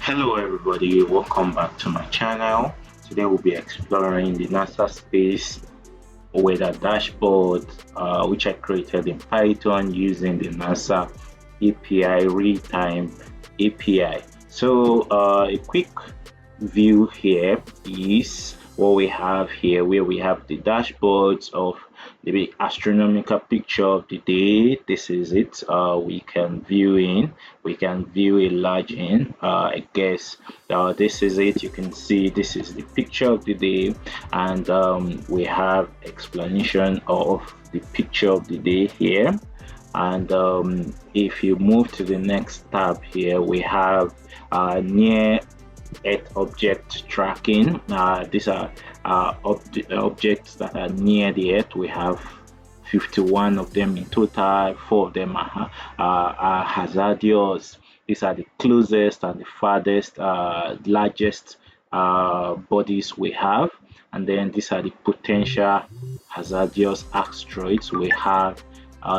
Hello everybody, welcome back to my channel. Today we'll be exploring the NASA space weather dashboard, which I created in Python using the NASA API real-time API. So a quick view here is what we have here, where we have the dashboards of the astronomical picture of the day. This is it. We can view a large in. I guess this is it. You can see this is the picture of the day, and we have explanation of the picture of the day here. And if you move to the next tab here, we have near Earth object tracking. These are objects that are near the Earth. We have 51 of them in total. 4 of them are hazardous. These are the closest and the farthest, largest bodies we have. And then these are the potential hazardous asteroids we have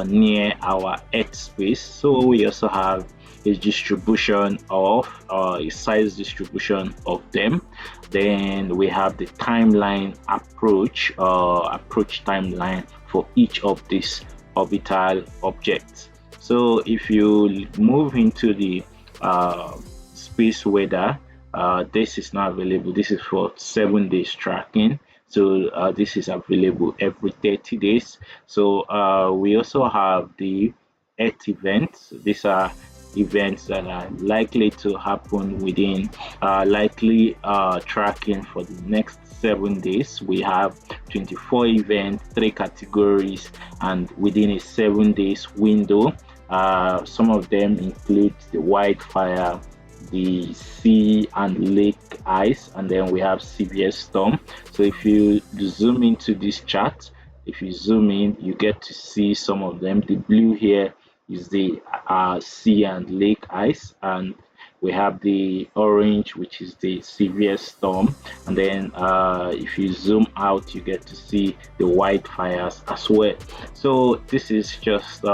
near our Earth space. So we also have a distribution of a size distribution of them. Then we have the timeline approach timeline for each of these orbital objects. So if you move into the space weather, this is not available. This is for 7 days tracking. So this is available every 30 days. So we also have the Earth events. These are events that are likely to happen within likely tracking for the next 7 days. We have 24 events, 3 categories, and within a 7 days window. Some of them include the wildfire, the sea and lake ice, and then we have severe storm. So if you zoom into this chart, if you zoom in, you get to see some of them. The blue here is the sea and lake ice, and we have the orange, which is the severe storm. And then if you zoom out, you get to see the wildfires as well. So this is just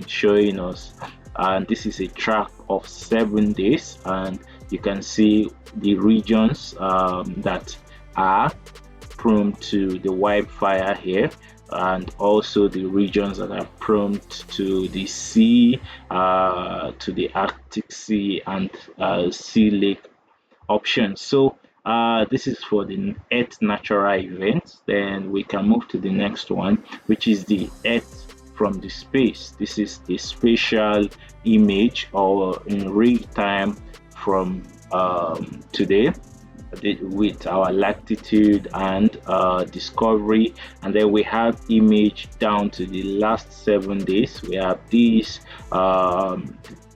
showing us, and this is a track of 7 days, and you can see the regions that are prone to the wildfire here, and also the regions that are prone to the sea, to the Arctic Sea and sea lake options. So this is for the Earth natural events. Then we can move to the next one, which is the Earth from the space. This is a spatial image or in real time from today with our latitude and discovery. And then we have image down to the last 7 days. We have these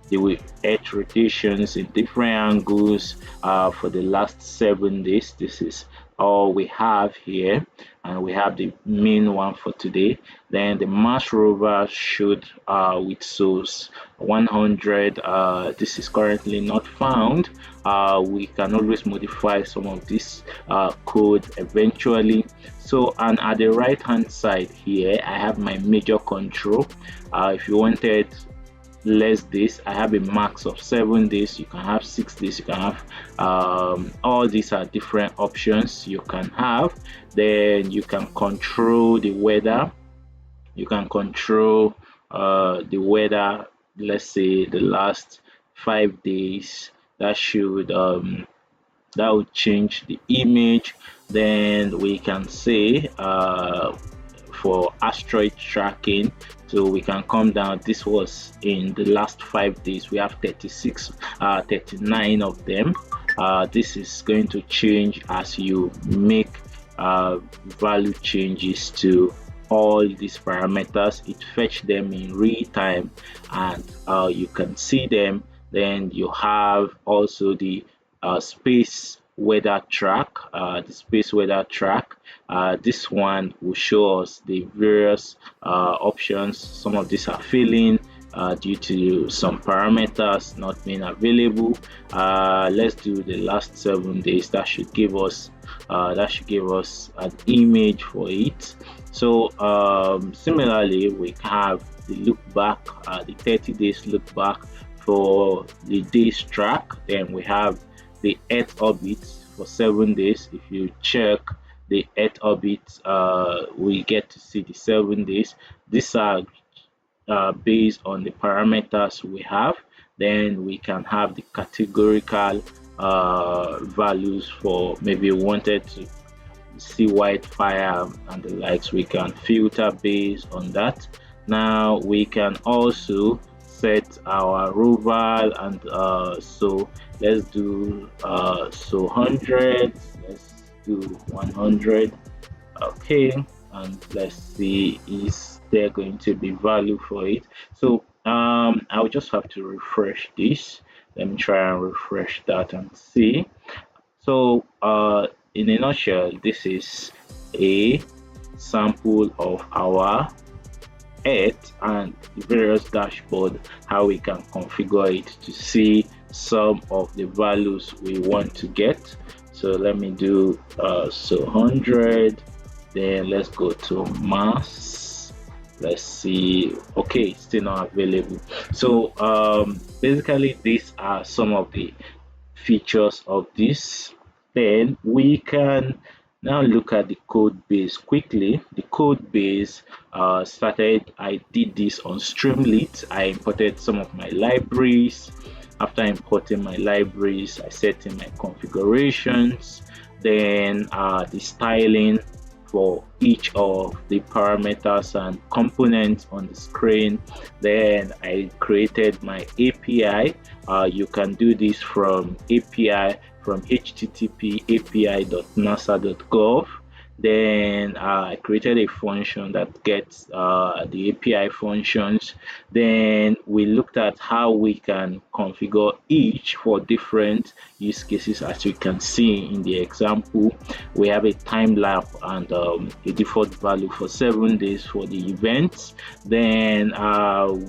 the Earth rotations in different angles for the last 7 days. This is all we have here, and we have the main one for today. Then the Mars rover showed with source 100. This is currently not found. We can always modify some of this code eventually. So, and at the right hand side here, I have my major control. If you wanted less days, I have a max of 7 days. You can have 6 days. You can have all these are different options you can have. Then you can control the weather. You can control the weather. Let's say the last 5 days. That should that would change the image. Then we can say for asteroid tracking, so we can come down. This was in the last 5 days. We have 39 of them. This is going to change as you make value changes to all these parameters. It fetch them in real time, and you can see them. Then you have also the space weather track. This one will show us the various options. Some of these are failing due to some parameters not being available. Let's do the last 7 days. That should give us an image for it. So similarly, we have the look back, the 30 days look back for the days track. Then we have the Earth orbit for 7 days. If you check the Earth orbit, we get to see the 7 days. These are based on the parameters we have. Then we can have the categorical values for maybe wanted to see white fire and the likes. We can filter based on that. Now we can also set our rover, and so let's do 100, let's do 100. Okay, and let's see, is there going to be value for it? So I'll just have to refresh this. Let me try and refresh that and see. So in a nutshell, this is a sample of our Earth and the various dashboard, how we can configure it to see some of the values we want to get. So let me do 100, then let's go to mass. Let's see. Okay, still not available. So basically these are some of the features of this. Then we can now look at the code base quickly. The code base I did this on Streamlit. I imported some of my libraries. After importing my libraries, I set in my configurations, then the styling for each of the parameters and components on the screen. Then I created my API. You can do this from API from http api.nasa.gov. Then I created a function that gets the API functions. Then we looked at how we can configure each for different use cases. As you can see in the example, we have a time lapse and a default value for 7 days for the events. Then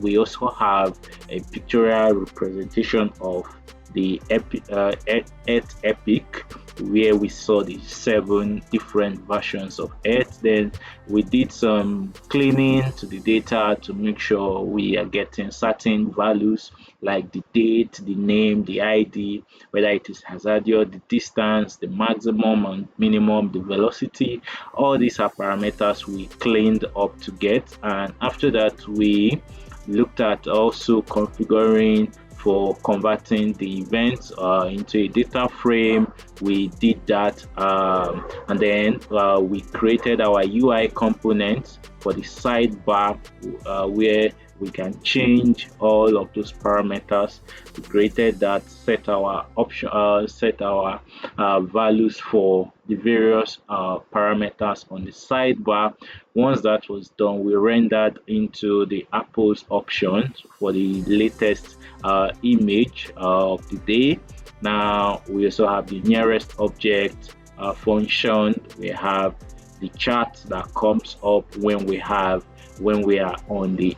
we also have a pictorial representation of the Earth epic, where we saw the 7 different versions of Earth. Then we did some cleaning to the data to make sure we are getting certain values like the date, the name, the ID, whether it is hazardous, the distance, the maximum and minimum, the velocity. All these are parameters we cleaned up to get, and after that we looked at also configuring for converting the events into a data frame. We did that, and then we created our UI component for the sidebar where we can change all of those parameters. We created that, set our option, set our values for the various parameters on the sidebar. Once that was done, we rendered into the APOD option for the latest image of the day. Now we also have the nearest object function. We have the chart that comes up when we are on the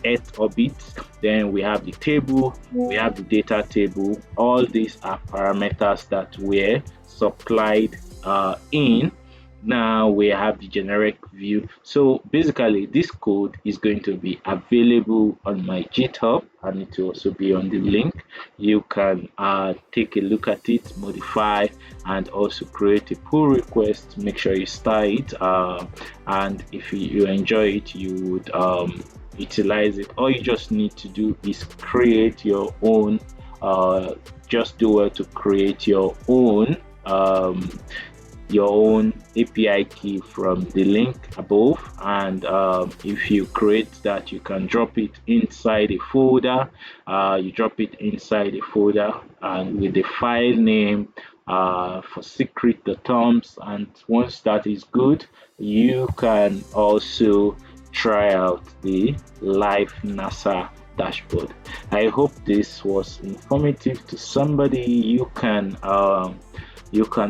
Earth orbit. Then we have the table, we have the data table. All these are parameters that were supplied in. Now we have the generic view. So basically this code is going to be available on my GitHub, and it will also be on the link. You can take a look at it, modify, and also create a pull request. Make sure you start it, and if you enjoy it, you would utilize it. All you just need to do is create your own, just do well to create your own API key from the link above, and if you create that, you can drop it inside a folder. You drop it inside a folder and with the file name for secret the terms, and once that is good, you can also try out the live NASA dashboard. I hope this was informative to somebody. You can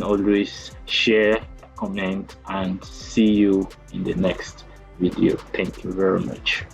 always share, comment, and see you in the next video. Thank you very much.